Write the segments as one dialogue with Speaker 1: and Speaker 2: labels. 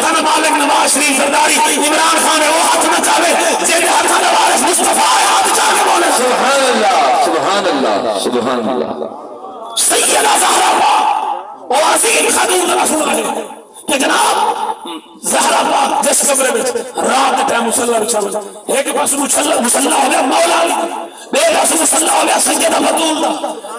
Speaker 1: ہاتھ مالک نواز شریف زرداری عمران خان وہ ہاتھ نہ چاہے جن ہاتھ نواز مصطفیٰ ہاتھ چاہ کے بولے
Speaker 2: سبحان اللہ سبحان اللہ سبحان اللہ
Speaker 1: سیدہ زہرا پاک وہ عظیم خاتون رسول اللہ کہ جناب زہرا پاک جس قبر میں رات ٹائم مصلی بچھا ایک پاس مصلی ہو گیا مولا علی بے پاس مصلی ہو گیا سیدہ بطول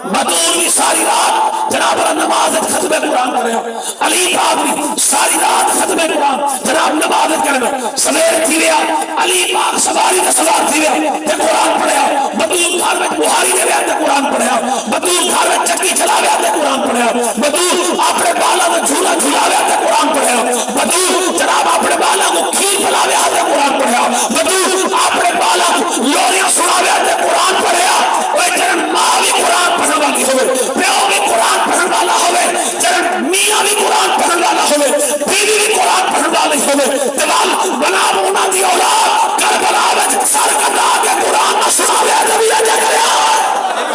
Speaker 1: بطول بھی ساری رات جناب نماز ختم قرآن کر رہے علی پاک بھی ساری رات ختم قرآن جناب نماز کر رہے سویر تھی گیا علی پاک سواری کا سوار تھی گیا تے قرآن پڑھیا بطول گھر میں بہاری دے گیا تے قرآن پڑھیا بطول گھر میں چکی چلا گیا تے قرآن پڑھیا بطول اپنے بالا میں جھولا جھولا گیا تے قرآن پڑھیا بطول جناب اپنے بالا کو کھیر پلا گیا تے قرآن پڑھیا بطول اپنے بالا کو لوریاں سنا گیا تے قرآن پڑھیا وہ جنن ماں بھی قرآن پڑھن والی ہوئے پیو بھی قرآن پڑھن والا ہوئے جنن میاں بھی قرآن پڑھن والا ہوئے بیوی بھی قرآن پڑھن والی ہوئے دلال بنا مونا دی اولاد کربلا وچ سر کٹا کے قرآن نہ سنا گیا جب یہ جا کریا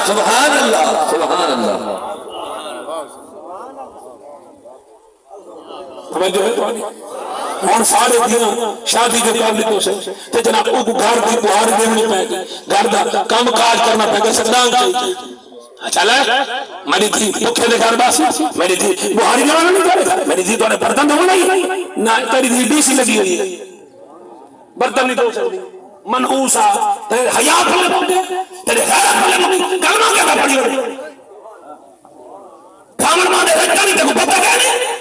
Speaker 2: سبحان اللہ سبحان اللہ
Speaker 1: توجہ ہے تو ہون سارے دیاں شادی کے تعلق سے تے جناب او گھر دی بہار دیونی پے گی گھر دا کام کاج کرنا پے گا سردان کی چلا میری تھی بکھے دے گھر باسی میری تھی بہاری دیوانا نہیں کرے میری تھی تو نے برتن دھونا ہی نہ تیری تھی ڈی سی لگی ہوئی ہے برتن نہیں دھو سکتی منحوسا تیرے حیات والے مونگے تیرے غیرت والے مونگے کلمہ کیا میں پڑھی ہوئی کامل مانے رکھتا نہیں تکو پتہ کہنے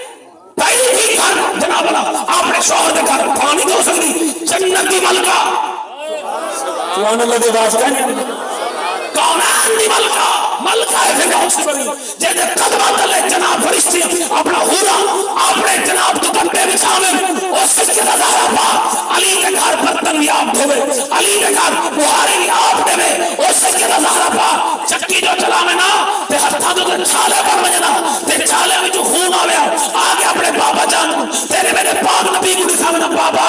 Speaker 1: پہلی ہی گھر جناب اللہ آپ نے شوہر دے گھر پانی دو سکتی جنت دی ملکہ سبحان اللہ دے باز کہنے کونان دی ملکہ ملکہ ہے پھر بہت سی بری جیدے قدمہ تلے جناب فرشتی اپنا ہورا اپنے جناب تو تنبے بچھاوے اس کے نظارہ پاک علی کے گھر برتن بھی آپ دھوے علی کے گھر بہارے بھی آپ دے اس کے نظارہ پاک چکی جو چلاوے نا تے ہتھا تو چھالے پر وجنا تے چھالے میں جو خون آوے آگے اپنے بابا جان تیرے میرے پاک نبی کو دکھاوے نا بابا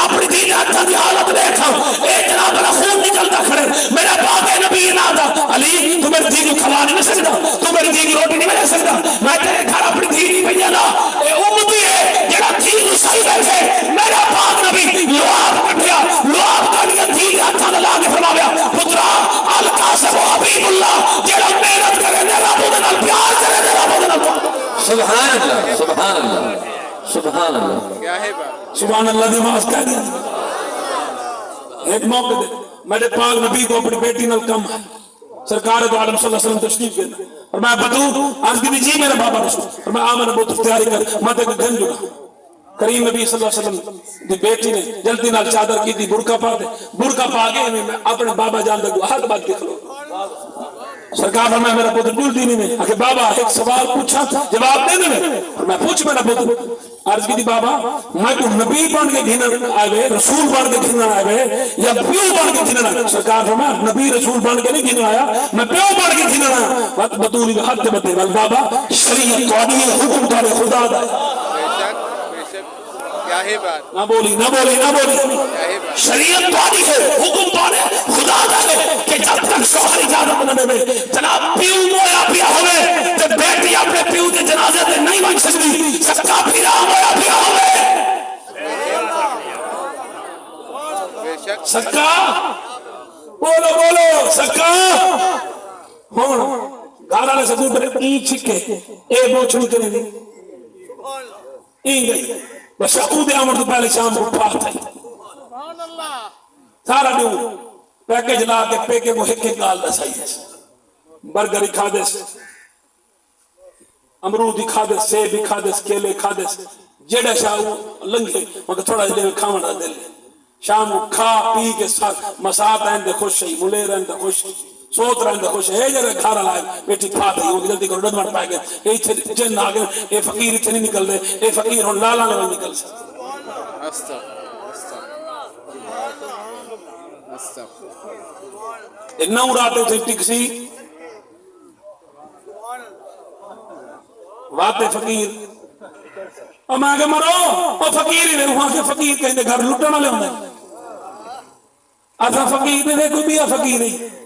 Speaker 1: اپنی دین ہتھا دی حالت دیکھا اے جناب اللہ خون نکلتا کھڑے میرا پاک نبی نہ دا علی تو میری دین کو کھوا نہیں سکتا تو میری دین کی روٹی نہیں ملے سکتا میں تیرے گھر اپنی دین نہیں پہنیا نا اے امتی ہے جڑا دین کو صحیح بیٹھے میرا پاک نبی لواب کٹھیا لواب کٹھیا دین ہتھا نہ لاگے فرماویا پترا القاسم و حبیب اللہ جڑا محنت کرے میرا بودنال پیار کرے میرا بودنال
Speaker 2: سبحان اللہ سبحان اللہ سبحان اللہ
Speaker 1: سبحان اللہ دی ماس کہہ دیا ایک موقع دے میرے پاک نبی کو اپنی بیٹی نال کم ہے سرکار دو عالم صلی اللہ علیہ وسلم تشریف کرنا اور میں بدو عرض کی جی میرا بابا رسول اور میں آمن بہت اختیاری کر میں تے گھن جگا کریم نبی صلی اللہ علیہ وسلم دی بیٹی نے جلدی نال چادر کی تھی برکا پا دے برکا پا کے میں اپنے بابا جان دے ہاتھ بات کے کھلو سرکار فرمایا میرا پتر بول دینی میں کہ بابا ایک سوال پوچھا جواب دے دے اور میں پوچھ میرا پتر عرض کی تھی بابا میں تو نبی بن کے گھنن آئے رسول بن کے گھنن آئے یا پیو بن کے گھنن آئے سرکار فرمایا نبی رسول بن کے نہیں گھنن آیا میں پیو بن کے گھنن آیا بات بطولی میں حد بتے بابا شریعت توڑی حکم توڑے خدا دا نہ بولی نہ بولی نہ بولی شریعت توڑی ہے حکم توڑے خدا دا ہے کہ جب تک شوہر اجازت نہ دے جناب پیو مویا پیا ہوئے تو بیٹی اپنے پیو کے جنازے دے نہیں بن سکتی سکا پھرا مویا پیا ہوئے سکا بولو بولو سکا ہون گھر سے دور پر این چھکے اے بوچھنی کرے دی این گئی بس عقود عمر تو پہلے شام کو پاک تھا سارا دیو پیکج لا کے پیکے کو ہکے گال دسائی ہے برگر کھا دے امرود کھا دے سیب کھا دے کیلے کھا دے جیڑا شاہ لنگے مگر تھوڑا دے کھاونا دے لے شام کو کھا پی کے ساتھ مساعد رہن دے خوش ہے ملے رہن دے خوش سوت رہن دے خوش ہے جرے گھارا لائے بیٹی پھا دے ہوں جلدی کرو ڈدمٹ پائے گئے اے جن آگے اے فقیر اتنے نہیں نکل دے اے فقیر ہوں لالا نہیں نکل سکتے نو راتے تھے ٹکسی واتے فقیر اور میں آگے مرو اور فقیر ہی نہیں وہاں کے فقیر کہیں دے گھر لٹنا لے ہونے آتھا فقیر نہیں کوئی بھی فقیر نہیں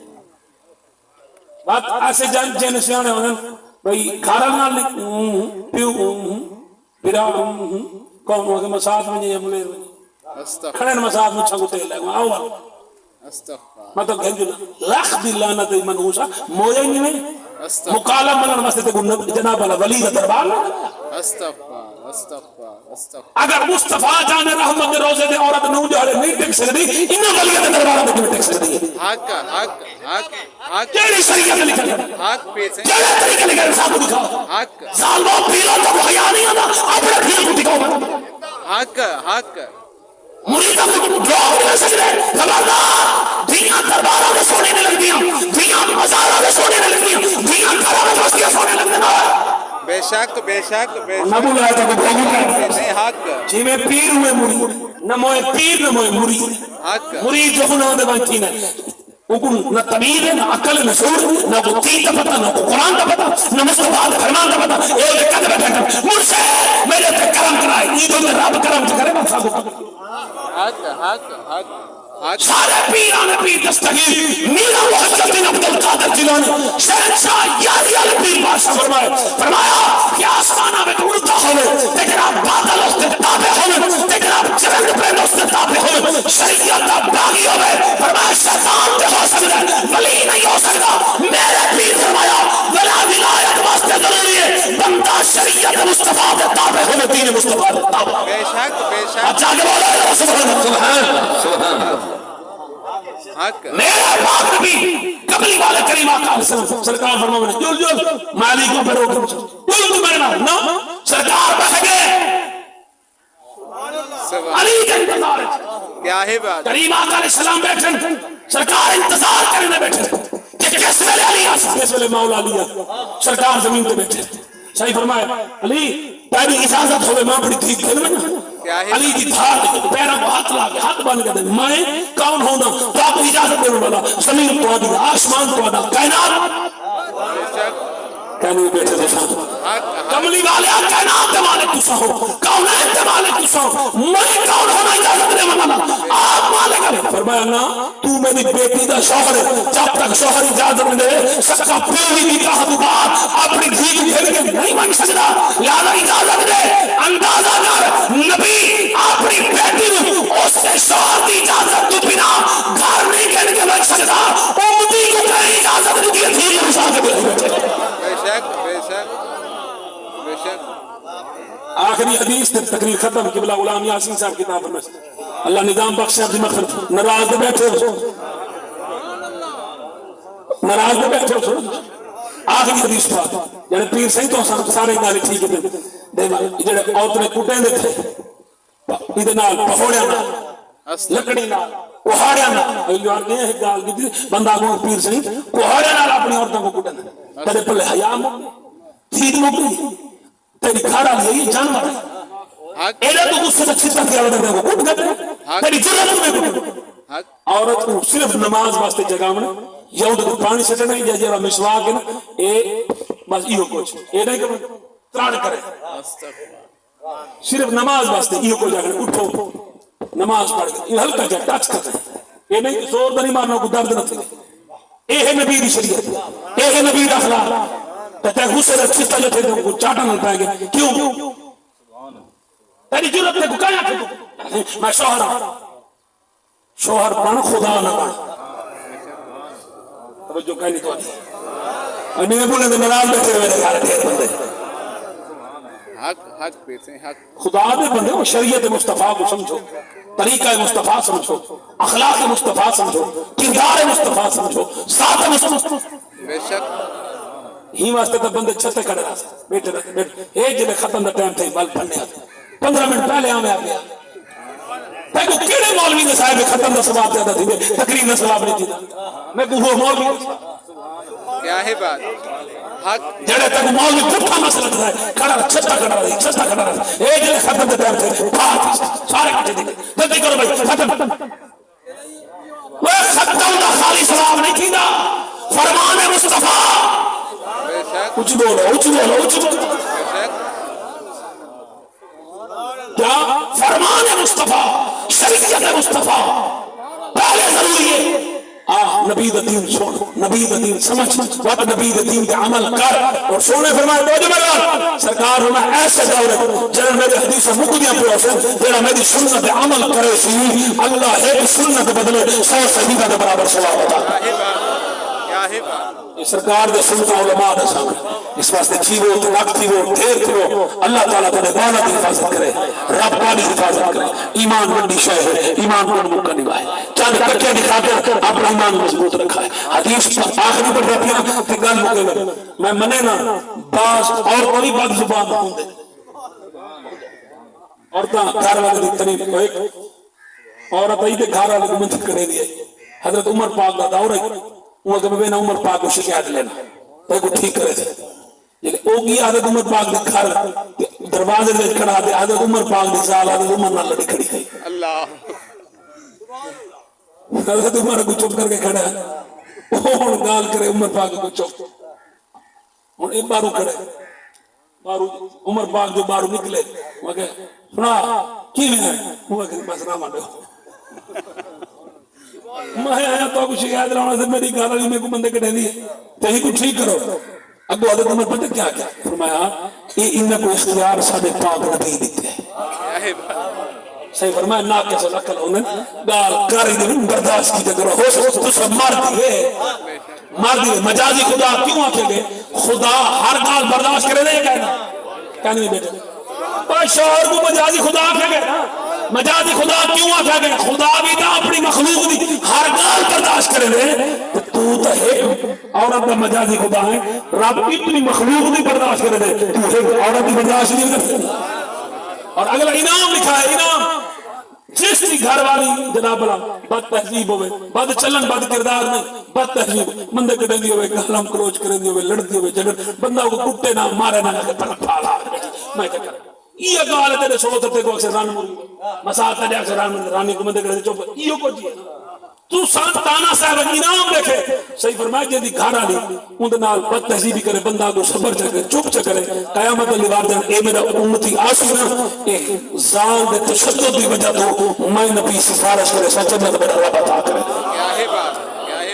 Speaker 1: بات ایسے جن سیانے ہونے بھئی کھارا نہ پیو پیرا کون ہو کہ مساعد میں یہ ملے کھڑے مساعد میں چھگو تیل لگو آؤ مطلب کہ لکھ دی لعنت منحوسا مویا ہی نہیں مکالم ملن واسطے تے جناب والا ولی کا دربار اگر مصطفیٰ جان رحمت دے روزے دے عورت نو جہڑے نہیں ٹک سکدی انہاں ولیاں دے دربار میں ٹک سکدی ہے حق کیڑی شریعت لکھل ہے حق پیسے کیڑا طریقہ لکھل ہے صاحب دکھاؤ حق ظالموں پیروں تو حیا نہیں آتا اپنے پیر کو دکھاؤ حق مریدوں کو دعا نہیں سکتے خبردار دنیا درباروں میں سونے نہیں لگتی دنیا مزاروں میں سونے نہیں لگتی دنیا گھروں میں بستیاں سونے لگتے
Speaker 3: بے شک
Speaker 1: نہ بولا تھا کہ بھوگی
Speaker 3: حق
Speaker 1: جی میں پیر ہوئے مرید نہ موئے پیر نہ موئے مرید مرید جو گناہ دے بانچی نہ نہ تمیز ہے نہ عقل نہ شعور نہ کو دین کا پتہ نہ کو قرآن کا پتہ نہ مصطفیٰ کا فرمان کا پتہ ایک قدر بیٹھا مجھ سے میرے تے کرم کرائے عیدوں میں رب کرم کرے میں صاحب سارے پیران پیر دستگیر میرا محجت بن عبد القادر جیلانی شہنشاہ یاری علی پیر بادشاہ فرمایا کہ آسمانہ میں اڑتا ہوئے تجراب بادل اس کے تابع ہوئے تجراب چرند پرند اس کے تابع ہوئے شریعت کا باغی ہوئے فرمایا شیطان تے ہو سکتا ولی نہیں ہو سکتا میرے پیر فرمایا ولا ولایت واسطے ضروری ہے بندہ شریعت مصطفیٰ کے تابع ہوئے دین مصطفیٰ کے تابع
Speaker 3: بے شک
Speaker 1: اچھا کہ بولا سبحان میرا پاک نبی قبلی والے کریم آقا سرکار فرمانے جل مالی کو پہ روکے جل میرے نام نا سرکار بس گئے علی کے انتظار
Speaker 3: کیا ہے بات
Speaker 1: کریم آقا علیہ السلام بیٹھے سرکار انتظار کرنے بیٹھے کہ کس ویلے علی آسا کس ویلے مولا علی سرکار زمین پہ بیٹھے صحیح فرمائے علی تیری اجازت ہوئے ماں بڑی تھی کھل میں علی کی دھار دے پیروں کو ہاتھ لا کے ہاتھ بن کے دے میں کون ہونا تو آپ کو اجازت دینے والا زمین تو آدھی آسمان تو آدھا کائنات کہنے بیٹھے تھے کملی والے کائنات دے مالک تسا ہو کونین دے مالک تسا ہو میں کون ہونا اجازت دینے والا آپ مالک علی فرمایا نا تو میری بیٹی دا شوہر ہے جب تک شوہر اجازت دے سکا پیوی کی کہا دوبار اپنی دھیج پھر کے نہیں بن سکتا لہذا اجازت دے اندازہ کر نبی اپنی بیٹی اس کے شوہر کی اجازت تو بنا گھر نہیں کہنے کے بن سکتا امتی کو کہیں اجازت نہیں دیا دھیج کو شاہ کے بیٹھے
Speaker 3: بے شک
Speaker 1: آخری حدیث تے تقریر ختم قبلہ غلام یاسین صاحب کتاب میں اللہ نظام بخش اپنی مغفرت ناراض دے بیٹھے ہو ناراض دے بیٹھے ہو آخری حدیث پاک یعنی پیر صحیح تو سارے نالے ٹھیک ہے دے جڑے عورتیں کٹیں دے تھے ادھے نال پہوڑیاں نال لکڑی نال کوہاڑیاں نال جو آنے ایک گال کی تھی بندہ کو پیر صحیح کوہاڑیاں نال اپنی عورتوں کو کٹیں دے تیرے پلے حیاء مکلی تھید مکلی تیری کھارا لئی جانور ایڈا تو غصے سے چھتا کیا وڈا کو کٹ گئے تیری جرت میں کٹ عورت کو صرف نماز واسطے جگامنا یا اُدھے کو پانی سٹنا یا جیرا مشواک ہے نا اے بس ایو کچھ اے نہیں کہ تران کرے صرف نماز واسطے ایو کو جاگنے اٹھو نماز پڑھ گئے یہ ہلکا جا ٹچ کر رہے اے نہیں کہ زور نہیں مارنا کو درد نہ تھے اے ہے نبی دی شریعت اے ہے نبی دا اخلاق تے غصے سے چھتا جو تھے کو چاٹا نہ پائے گے کیوں تیری جرت تے کو کہا کہ میں شوہر بن خدا نہ بن توجہ کہیں تو اور نہیں بولے تو ناراض بیٹھے ہوئے سارے ڈھیر بندے
Speaker 3: حق پیسے حق
Speaker 1: خدا دے بندے وہ شریعت مصطفیٰ کو سمجھو طریقہ مصطفیٰ سمجھو اخلاق مصطفیٰ سمجھو کردار مصطفیٰ سمجھو ذات مصطفیٰ
Speaker 3: بے شک
Speaker 1: ہی واسطے تو بندے چھتے کھڑے رہا بیٹھے بیٹھے ایک جنہیں ختم دا ٹائم تھے بل پڑھنے آتے 15 منٹ پہلے آمیں آپ گیا میں کو کیڑے مولوی نے صاحب ختم دا ثواب زیادہ تھی تقریر دا ثواب نہیں تھی میں کو وہ مولوی
Speaker 3: کیا ہے بات حق
Speaker 1: جڑے تک مولوی پٹھا مسئلہ تھا کھڑا چھتا کھڑا رہی چھتا کھڑا رہی ایک جنہیں ختم دا ٹائم تھے سارے کٹے دیکھے جلدی کرو بھائی ختم وہ ختم دا خالی ثواب نہیں تھی دا فرمان مصطفیٰ کچھ بولو کیا فرمان مصطفیٰ شریعت مصطفیٰ پہلے ضروری ہے نبی دا دین سن، نبی دا دین سمجھ، وقت نبی دا دین دے عمل کر. اور سونے فرمائے توجہ میرا سرکار ہونا ایسے دور جنہاں میرے حدیث مقدیاں پہ حسن جنہاں میری سنت عمل کرے سی اللہ ایک سنت بدلے 100 صحیفہ کے برابر ثواب ہوتا.
Speaker 3: کیا ہے بات.
Speaker 1: یہ سرکار دے سنت علماء دے سامنے اس واسطے جیو تو وقت تھیو دیر تھیو اللہ تعالیٰ تیرے بالا کی حفاظت کرے، رب کا بھی حفاظت کرے. ایمان بڑی شے ہے، ایمان کو موقع نبھائے، چند ٹکے دکھا کر اپنا ایمان مضبوط رکھا ہے. حدیث آخری پر جاتی ہے کہ گل مکے میں منے نا باز اور کوئی بد زبان ہوں دے عورتاں گھر والے دی تریف کو ایک عورت آئی تے گھر والے کو منتخب کرے دیا. حضرت عمر پاک دا دور ہے وہ کہ میں عمر پاک کو شکایت لینا تو کو ٹھیک کرے تھے. لیکن او کی حضرت عمر پاک دے گھر دروازے دے کھڑا دے حضرت عمر پاک دی سال حضرت عمر نہ لڑی کھڑی گئی.
Speaker 3: اللہ
Speaker 1: حضرت عمر کو چپ کر کے کھڑا ہے وہ گال کرے عمر پاک کو چپ ہوں ایک بارو کھڑے بارو عمر پاک جو بارو نکلے وہ کہ سنا کی ہے وہ کہ بس نہ مانو میں آیا تو کچھ شکایت لانا سے میری گال والی میں کو بندے کٹے دی تہی کو ٹھیک کرو. اگو حضرت عمر پتہ کیا کیا فرمایا یہ ان کو اختیار سارے پاک نبی دیتے ہیں.
Speaker 3: کیا ہے بات.
Speaker 1: صحیح فرمایا نہ کیسے لکل انہیں گال کاری دے برداشت کی کرو ہو سکتا تو سب مار دیئے مجازی خدا کیوں آکھے گے خدا ہر گال برداشت کرے دے کہنا نہیں بیٹے اور شوہر کو مجازی خدا آکھے گے مجازی خدا کیوں آکھے گے خدا بھی نہ اپنی مخلوق دی ہر گال برداشت کرے دے تو ایک عورت کا مجازی خدا ہے رب اتنی مخلوق دی برداشت کرے دے تو ایک عورت دی برداشت نہیں کرتے. اور اگلا انعام لکھا ہے انعام جس کی گھر والی جناب بد تہذیب ہوئے بد چلن بد کردار نہیں بد تہذیب بندے کٹے دی ہوئے کلام کروچ کرے دی ہوئے لڑتی ہوئے جگڑ بندہ کو کٹے نہ مارے نہ پھالا میں کیا کروں یہ گال تیرے سوتر تے کو اکثر ران موری مساعد تے اکثر رانی کو بندے کرے چوپ یہ کو جی تو سانت تانا صاحب انعام دیکھے صحیح فرمائے جی گھر آلی اندھ نال بد تہذیبی کرے بندہ کو صبر چکے چپ چکرے قیامت علی واردن اے میرا امتی آسو نا ایک زال دے تشدد دی وجہ تو میں نبی سفارش کرے سچنت بڑا رب عطا کرے.
Speaker 3: کیا ہے بات.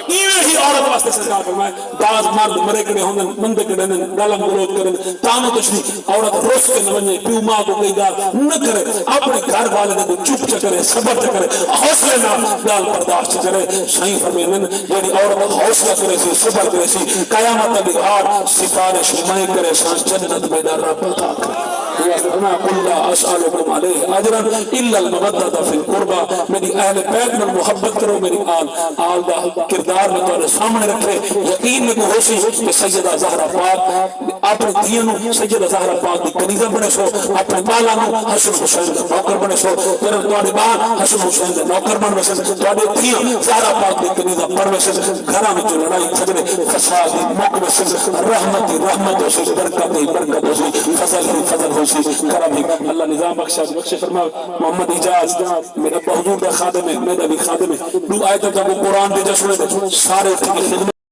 Speaker 1: یہ ہی عورت واسطے سرکار فرمائے بعض مرد مرے کڑے ہوندے مندے کڑے نے گالم گلوچ کرے تانو تشنی عورت روس کے نہ ونجے پیو ماں کو کئی گال نہ کرے اپنے گھر والے کو چپ چکرے صبر چکرے حوصلے نہ گال برداشت کرے. صحیح فرمائے جڑی عورت حوصلہ کرے سی صبر کرے سی قیامت علی غار سفارش میں کرے سان جنت میں در رب عطا کرے. فرمایا قل لا اسالکم علیہ اجرا الا المودۃ فی القربى میری اہل بیت میں محبت کرو میری آل دا کردار میں تمہارے سامنے رکھے یقین میں کو ہوسی کہ سیدہ زہرا پاک اپنے دینوں سیدہ زہرا پاک دی کنیزہ بنے سو اپنے بالا نو حسن حسین دا نوکر بنے سو پھر تمہارے بال حسن حسین دا نوکر بن ویسے تمہارے دھیاں زہرا پاک دی کنیزہ پڑھ ویسے گھراں میں جو لڑائی جھگڑے فساد مک ویسے رحمت ہوسی برکت ہوسی فضل ہوسی کرم ہی. اللہ نظام بخش فرما محمد اجاز میرا حضور دا خادم ہے میرا بھی خادم ہے دو آیت جب قرآن دے جسنے سارے خدمت